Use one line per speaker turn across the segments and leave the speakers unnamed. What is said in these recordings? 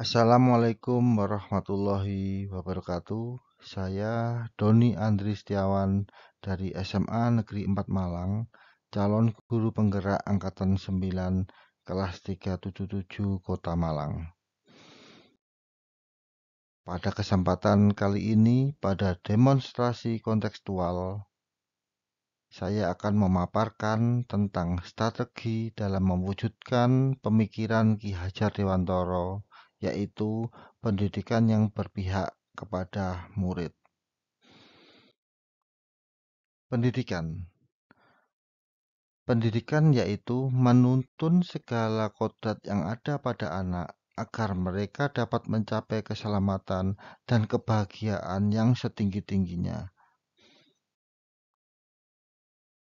Assalamualaikum warahmatullahi wabarakatuh. Saya Doni Andri Setiawan dari SMA Negeri 4 Malang, calon guru penggerak Angkatan 9 kelas 377 Kota Malang. Pada kesempatan kali ini, pada demonstrasi kontekstual, saya akan memaparkan tentang strategi dalam mewujudkan pemikiran Ki Hajar Dewantara, yaitu pendidikan yang berpihak kepada murid. Pendidikan yaitu menuntun segala kodrat yang ada pada anak agar mereka dapat mencapai keselamatan dan kebahagiaan yang setinggi-tingginya.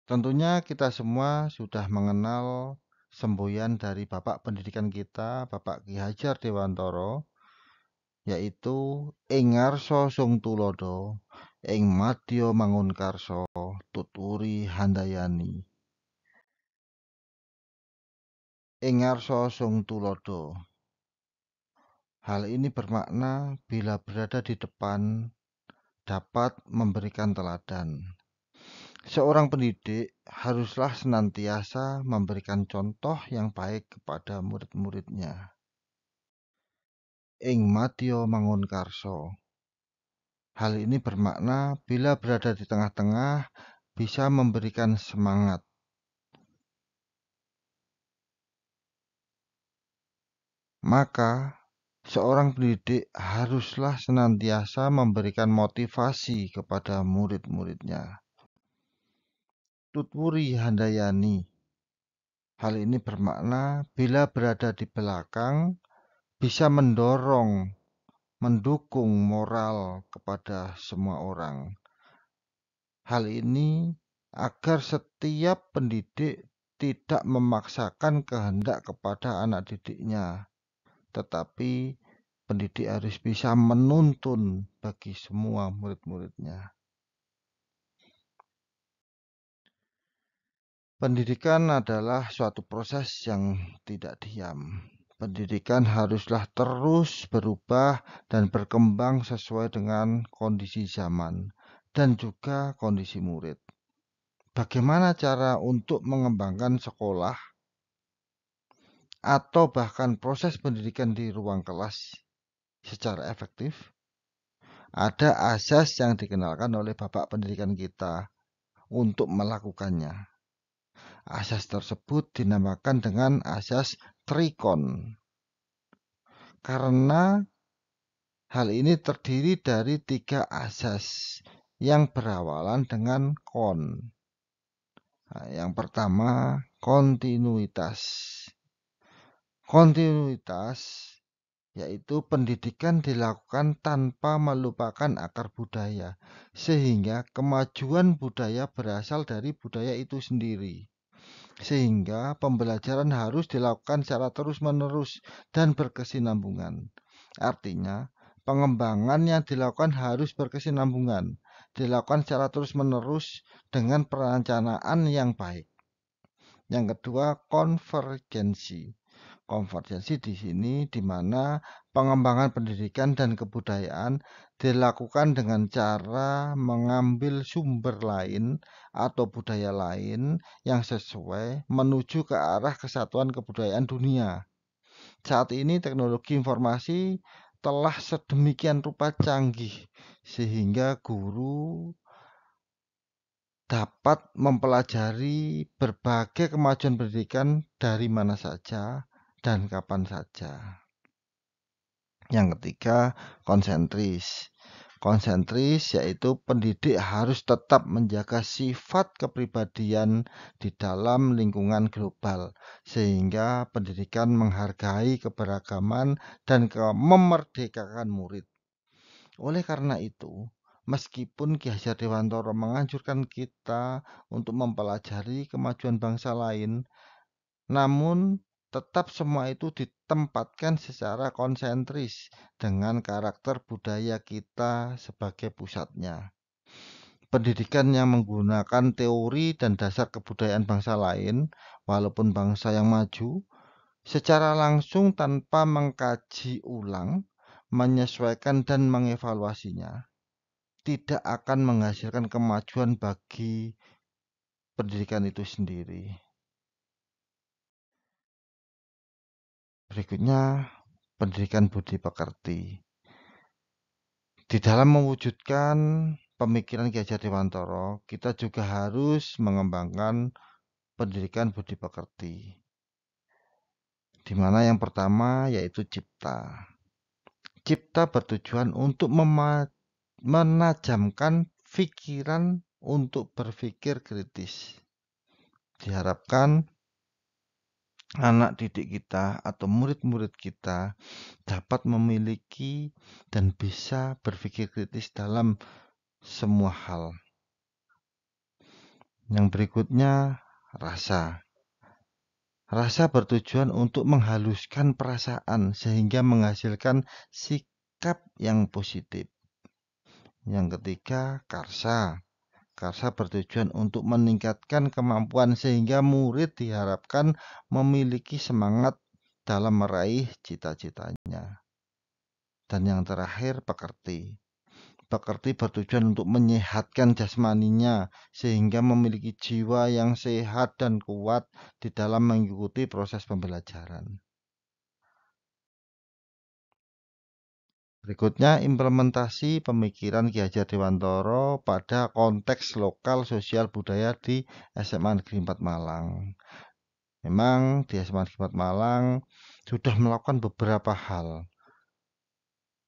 Tentunya kita semua sudah mengenal semboyan dari Bapak Pendidikan kita, Bapak Ki Hajar Dewantara, yaitu ing ngarsa sung tulodo, ing madya mangunkarsa, tuturi handayani. Ing ngarsa sung tulodo. Hal ini bermakna bila berada di depan dapat memberikan teladan. Seorang pendidik haruslah senantiasa memberikan contoh yang baik kepada murid-muridnya. Ing madya mangunkarsa. Hal ini bermakna bila berada di tengah-tengah bisa memberikan semangat. Maka seorang pendidik haruslah senantiasa memberikan motivasi kepada murid-muridnya. Tutwuri handayani. Hal ini bermakna bila berada di belakang bisa mendukung moral kepada semua orang. Hal ini agar setiap pendidik tidak memaksakan kehendak kepada anak didiknya, tetapi pendidik harus bisa menuntun bagi semua murid-muridnya. Pendidikan adalah suatu proses yang tidak diam. Pendidikan haruslah terus berubah dan berkembang sesuai dengan kondisi zaman dan juga kondisi murid. Bagaimana cara untuk mengembangkan sekolah atau bahkan proses pendidikan di ruang kelas secara efektif? Ada asas yang dikenalkan oleh Bapak Pendidikan kita untuk melakukannya. Asas tersebut dinamakan dengan asas trikon. Karena hal ini terdiri dari 3 asas yang berawalan dengan kon. Nah, yang pertama, kontinuitas. Kontinuitas yaitu pendidikan dilakukan tanpa melupakan akar budaya, sehingga kemajuan budaya berasal dari budaya itu sendiri. Sehingga pembelajaran harus dilakukan secara terus-menerus dan berkesinambungan. Artinya, pengembangan yang dilakukan harus berkesinambungan, dilakukan secara terus-menerus dengan perencanaan yang baik. Yang kedua, konvergensi. Konvergensi di sini di mana pengembangan pendidikan dan kebudayaan dilakukan dengan cara mengambil sumber lain atau budaya lain yang sesuai menuju ke arah kesatuan kebudayaan dunia. Saat ini teknologi informasi telah sedemikian rupa canggih sehingga guru dapat mempelajari berbagai kemajuan pendidikan dari mana saja dan kapan saja. Yang ketiga, konsentris. Konsentris yaitu pendidik harus tetap menjaga sifat kepribadian di dalam lingkungan global, sehingga pendidikan menghargai keberagaman dan memerdekakan murid. Oleh karena itu, meskipun Ki Hajar Dewantara menganjurkan kita untuk mempelajari kemajuan bangsa lain, namun tetap semua itu ditempatkan secara konsentris dengan karakter budaya kita sebagai pusatnya. Pendidikan yang menggunakan teori dan dasar kebudayaan bangsa lain, walaupun bangsa yang maju, secara langsung tanpa mengkaji ulang, menyesuaikan dan mengevaluasinya, tidak akan menghasilkan kemajuan bagi pendidikan itu sendiri. Berikutnya, pendidikan budi pekerti. Di dalam mewujudkan pemikiran Ki Hajar Dewantara, kita juga harus mengembangkan pendidikan budi pekerti. Di mana yang pertama yaitu cipta. Cipta bertujuan untuk menajamkan pikiran untuk berpikir kritis. Diharapkan anak didik kita atau murid-murid kita dapat memiliki dan bisa berpikir kritis dalam semua hal. Yang berikutnya, rasa. Rasa bertujuan untuk menghaluskan perasaan sehingga menghasilkan sikap yang positif. Yang ketiga, karsa. Karsa bertujuan untuk meningkatkan kemampuan sehingga murid diharapkan memiliki semangat dalam meraih cita-citanya. Dan yang terakhir, pekerti. Pekerti bertujuan untuk menyehatkan jasmaninya sehingga memiliki jiwa yang sehat dan kuat di dalam mengikuti proses pembelajaran. Berikutnya, implementasi pemikiran Ki Hajar Dewantara pada konteks lokal sosial budaya di SMA Negeri 4 Malang. Memang di SMA Negeri 4 Malang sudah melakukan beberapa hal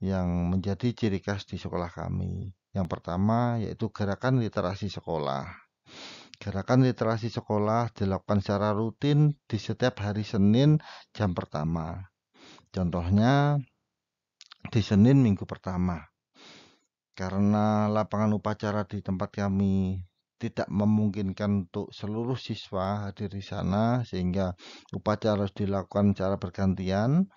yang menjadi ciri khas di sekolah kami. Yang pertama yaitu gerakan literasi sekolah. Gerakan literasi sekolah dilakukan secara rutin di setiap hari Senin jam pertama. Contohnya di Senin minggu pertama. Karena lapangan upacara di tempat kami tidak memungkinkan untuk seluruh siswa hadir di sana, sehingga upacara harus dilakukan secara bergantian.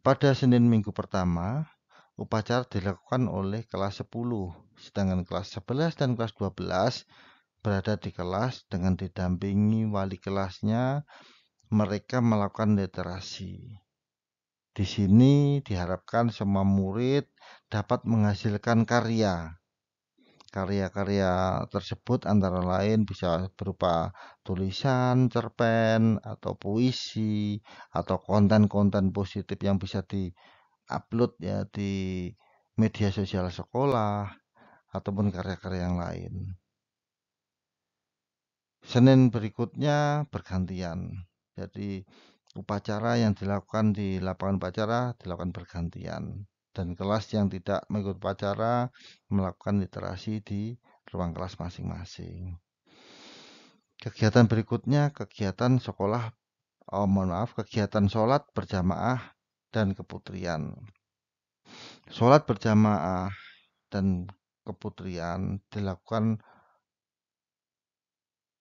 Pada Senin minggu pertama, upacara dilakukan oleh kelas 10, sedangkan kelas 11 dan kelas 12 berada di kelas dengan didampingi wali kelasnya. Mereka melakukan literasi. Di sini diharapkan semua murid dapat menghasilkan karya. Karya-karya tersebut antara lain bisa berupa tulisan, cerpen, atau puisi, atau konten-konten positif yang bisa di-upload ya di media sosial sekolah, ataupun karya-karya yang lain. Senin berikutnya bergantian. Jadi upacara yang dilakukan di lapangan upacara dilakukan bergantian. Dan kelas yang tidak mengikut upacara melakukan literasi di ruang kelas masing-masing. Kegiatan berikutnya kegiatan sekolah, kegiatan sholat berjamaah dan keputrian. Sholat berjamaah dan keputrian dilakukan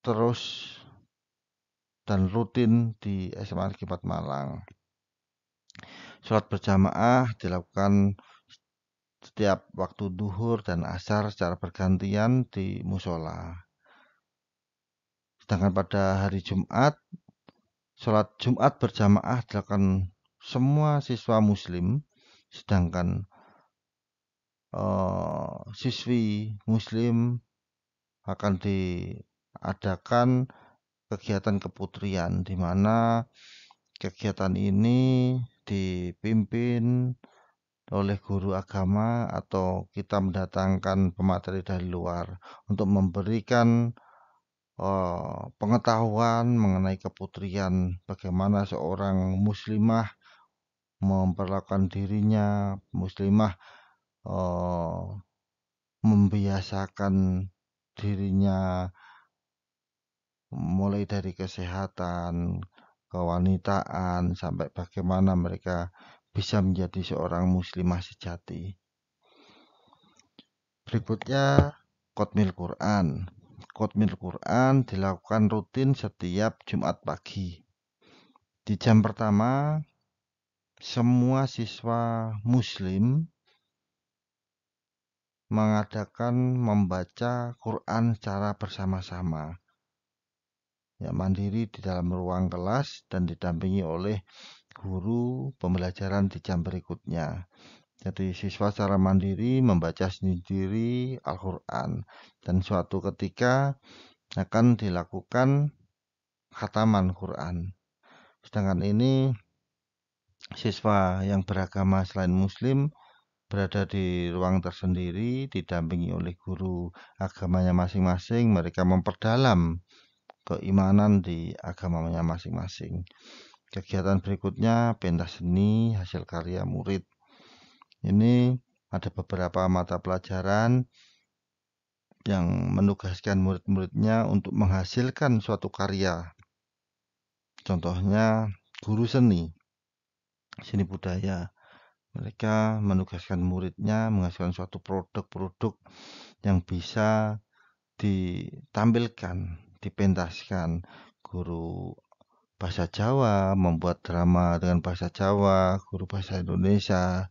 terus dan rutin di SMA Negeri 4 Malang. Sholat berjamaah dilakukan setiap waktu duhur dan asar secara bergantian di musola. Sedangkan pada hari Jumat, sholat Jumat berjamaah dilakukan semua siswa muslim, sedangkan siswi muslim akan diadakan kegiatan keputrian, di mana kegiatan ini dipimpin oleh guru agama atau kita mendatangkan pemateri dari luar untuk memberikan pengetahuan mengenai keputrian, bagaimana seorang muslimah memperlakukan dirinya, muslimah membiasakan dirinya mulai dari kesehatan, kewanitaan, sampai bagaimana mereka bisa menjadi seorang muslimah sejati. Berikutnya, Qotmil Quran. Qotmil Quran dilakukan rutin setiap Jumat pagi. Di jam pertama, semua siswa muslim mengadakan membaca Quran secara bersama-sama. ya mandiri di dalam ruang kelas dan didampingi oleh guru pembelajaran di jam berikutnya. Jadi siswa secara mandiri membaca sendiri Al-Quran dan suatu ketika akan dilakukan khataman Quran. Sedangkan ini siswa yang beragama selain Muslim berada di ruang tersendiri, didampingi oleh guru agamanya masing-masing. Mereka memperdalam keimanan di agamanya masing-masing. Kegiatan berikutnya pentas seni hasil karya murid. Ini ada beberapa mata pelajaran yang menugaskan murid-muridnya untuk menghasilkan suatu karya. Contohnya guru seni budaya. Mereka menugaskan muridnya menghasilkan suatu produk-produk yang bisa ditampilkan, dipentaskan. Guru bahasa Jawa membuat drama dengan bahasa Jawa, guru bahasa Indonesia,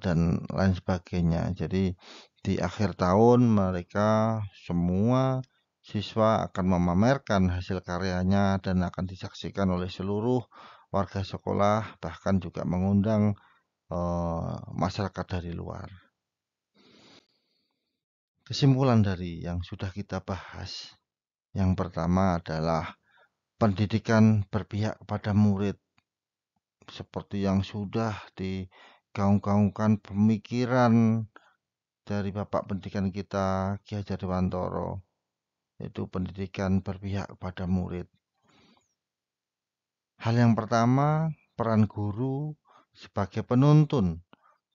dan lain sebagainya. Jadi di akhir tahun mereka semua siswa akan memamerkan hasil karyanya dan akan disaksikan oleh seluruh warga sekolah, bahkan juga mengundang masyarakat dari luar. Kesimpulan dari yang sudah kita bahas, yang pertama adalah pendidikan berpihak kepada murid, seperti yang sudah digaung-gaungkan pemikiran dari Bapak Pendidikan kita, Ki Hajar Dewantoro, yaitu pendidikan berpihak kepada murid. Hal yang pertama, peran guru sebagai penuntun,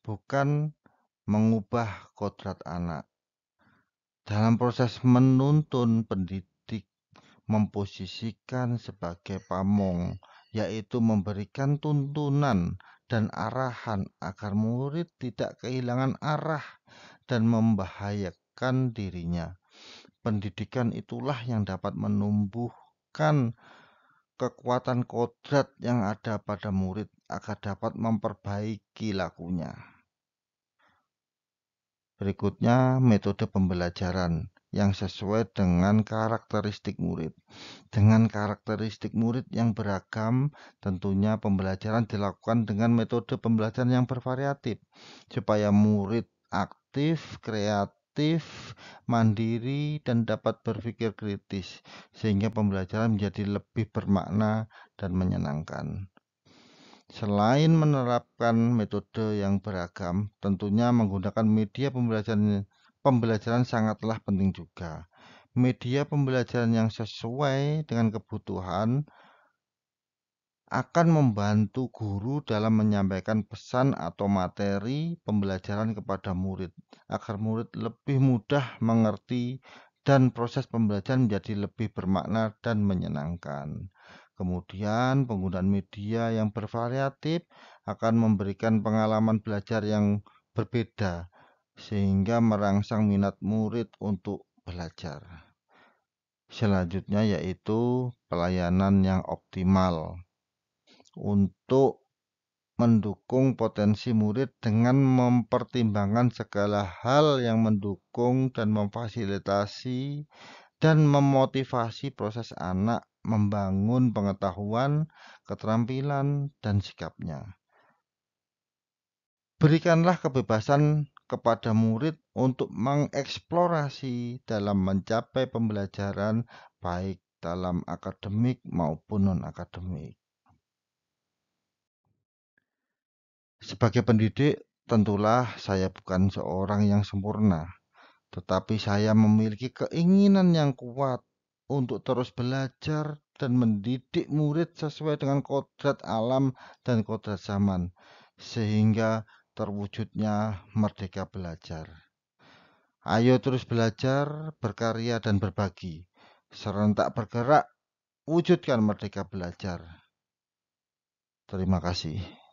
bukan mengubah kodrat anak. Dalam proses menuntun, pendidik memposisikan sebagai pamong, yaitu memberikan tuntunan dan arahan agar murid tidak kehilangan arah dan membahayakan dirinya. Pendidikan itulah yang dapat menumbuhkan kekuatan kodrat yang ada pada murid agar dapat memperbaiki lakunya. Berikutnya, metode pembelajaran yang sesuai dengan karakteristik murid. Dengan karakteristik murid yang beragam, tentunya pembelajaran dilakukan dengan metode pembelajaran yang bervariatif, supaya murid aktif, kreatif, mandiri, dan dapat berpikir kritis, sehingga pembelajaran menjadi lebih bermakna dan menyenangkan. Selain menerapkan metode yang beragam, tentunya menggunakan media pembelajaran sangatlah penting juga. Media pembelajaran yang sesuai dengan kebutuhan akan membantu guru dalam menyampaikan pesan atau materi pembelajaran kepada murid, agar murid lebih mudah mengerti dan proses pembelajaran menjadi lebih bermakna dan menyenangkan. Kemudian, penggunaan media yang bervariatif akan memberikan pengalaman belajar yang berbeda, sehingga merangsang minat murid untuk belajar. Selanjutnya yaitu pelayanan yang optimal untuk mendukung potensi murid dengan mempertimbangkan segala hal yang mendukung dan memfasilitasi dan memotivasi proses anak membangun pengetahuan, keterampilan, dan sikapnya. Berikanlah kebebasan kepada murid untuk mengeksplorasi dalam mencapai pembelajaran baik dalam akademik maupun non-akademik. Sebagai pendidik, tentulah saya bukan seorang yang sempurna, tetapi saya memiliki keinginan yang kuat untuk terus belajar dan mendidik murid sesuai dengan kodrat alam dan kodrat zaman, sehingga terwujudnya merdeka belajar. Ayo terus belajar, berkarya, dan berbagi. Serentak bergerak, wujudkan merdeka belajar. Terima kasih.